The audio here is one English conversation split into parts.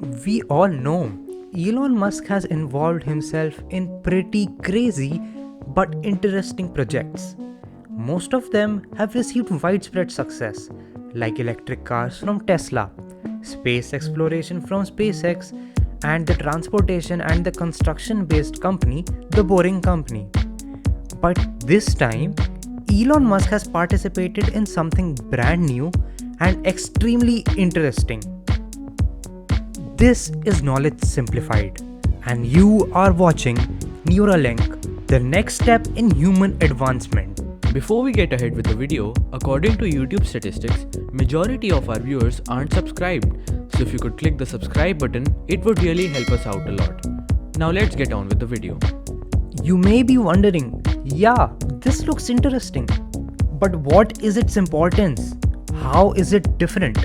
We all know Elon Musk has involved himself in pretty crazy but interesting projects. Most of them have received widespread success, like electric cars from Tesla, space exploration from SpaceX, and the transportation and the construction based company, The Boring Company. But this time, Elon Musk has participated in something brand new and extremely interesting. This is Knowledge Simplified, and you are watching Neuralink, the next step in human advancement. Before we get ahead with the video, according to YouTube statistics, majority of our viewers aren't subscribed. So if you could click the subscribe button, it would really help us out a lot. Now let's get on with the video. You may be wondering, yeah, this looks interesting. But what is its importance? How is it different?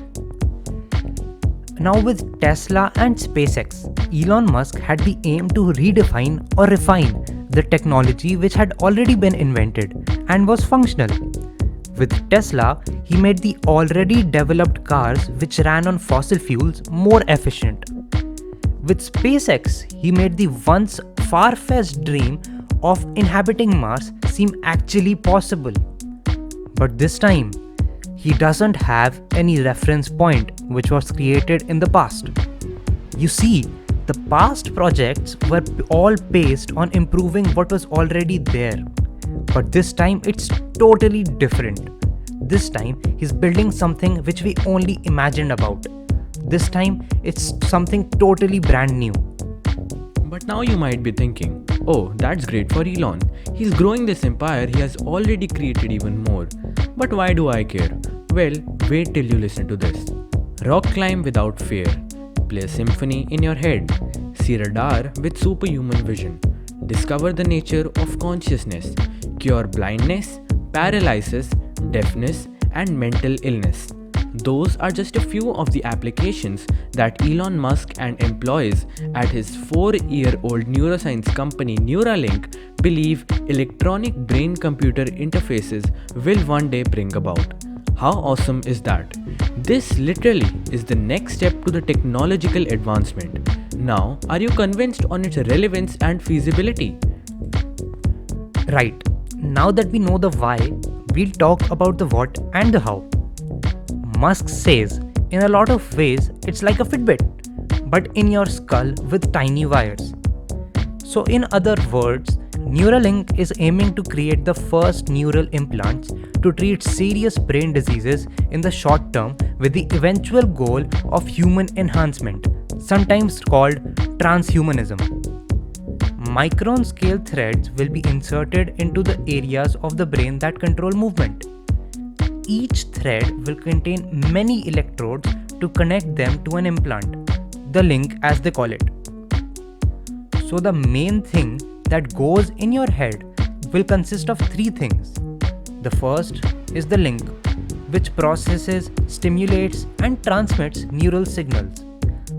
Now, with Tesla and SpaceX, Elon Musk had the aim to redefine or refine the technology which had already been invented and was functional. With Tesla, he made the already developed cars which ran on fossil fuels more efficient. With SpaceX, he made the once far-fetched dream of inhabiting Mars seem actually possible. But this time, he doesn't have any reference point which was created in the past. You see, the past projects were all based on improving what was already there. But this time it's totally different. This time he's building something which we only imagined about. This time it's something totally brand new. But now you might be thinking, oh, that's great for Elon. He's growing this empire he has already created even more. But why do I care? Well, wait till you listen to this. Rock climb without fear. Play a symphony in your head. See radar with superhuman vision. Discover the nature of consciousness. Cure blindness, paralysis, deafness, and mental illness. Those are just a few of the applications that Elon Musk and employees at his 4-year-old neuroscience company Neuralink believe electronic brain-computer interfaces will one day bring about. How awesome is that? This literally is the next step to the technological advancement. Now, are you convinced on its relevance and feasibility? Right, now that we know the why, we'll talk about the what and the how. Musk says, in a lot of ways, it's like a Fitbit, but in your skull with tiny wires. So in other words, Neuralink is aiming to create the first neural implants to treat serious brain diseases in the short term with the eventual goal of human enhancement, sometimes called transhumanism. Micron-scale threads will be inserted into the areas of the brain that control movement. Each thread will contain many electrodes to connect them to an implant, the link as they call it. So the main thing that goes in your head will consist of three things. The first is the link, which processes, stimulates, and transmits neural signals.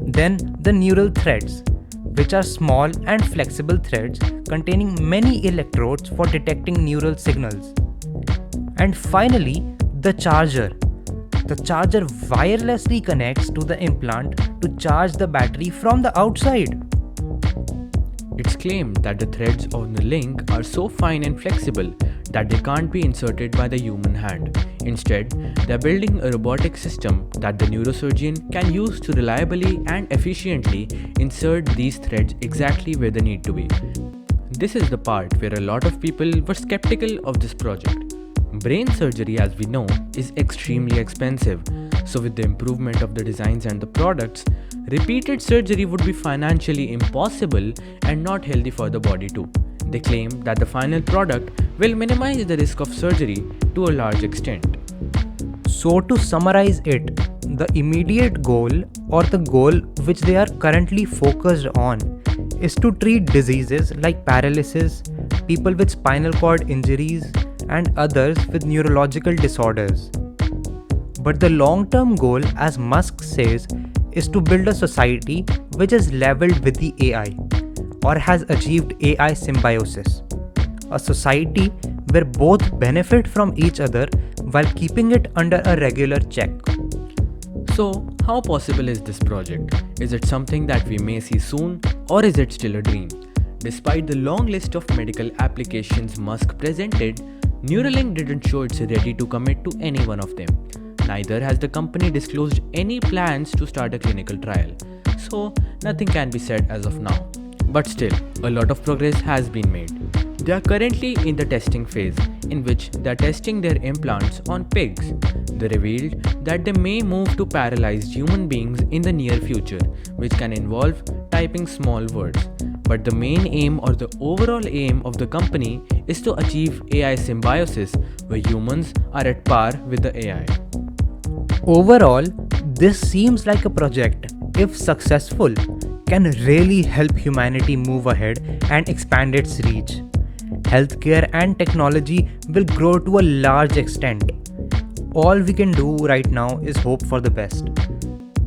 Then the neural threads, which are small and flexible threads containing many electrodes for detecting neural signals. And finally, the charger. The charger wirelessly connects to the implant to charge the battery from the outside. It's claimed that the threads on the link are so fine and flexible that they can't be inserted by the human hand. Instead, they're building a robotic system that the neurosurgeon can use to reliably and efficiently insert these threads exactly where they need to be. This is the part where a lot of people were skeptical of this project. Brain surgery, as we know, is extremely expensive. So with the improvement of the designs and the products, repeated surgery would be financially impossible and not healthy for the body too. They claim that the final product will minimize the risk of surgery to a large extent. So to summarize it, the immediate goal or the goal which they are currently focused on is to treat diseases like paralysis, people with spinal cord injuries, and others with neurological disorders. But the long-term goal, as Musk says, is to build a society which is leveled with the AI or has achieved AI symbiosis. A society where both benefit from each other while keeping it under a regular check. So, How possible is this project? Is it something that we may see soon, or is it still a dream? Despite the long list of medical applications Musk presented, Neuralink didn't show it's ready to commit to any one of them. Neither has the company disclosed any plans to start a clinical trial, so nothing can be said as of now. But still, a lot of progress has been made. They are currently in the testing phase, in which they are testing their implants on pigs. They revealed that they may move to paralyzed human beings in the near future, which can involve typing small words. But the main aim or the overall aim of the company is to achieve AI symbiosis, where humans are at par with the AI. Overall, this seems like a project, if successful, can really help humanity move ahead and expand its reach. Healthcare and technology will grow to a large extent. All we can do right now is hope for the best.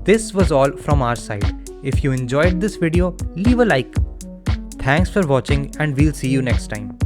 This was all from our side. If you enjoyed this video, leave a like. Thanks for watching and we'll see you next time.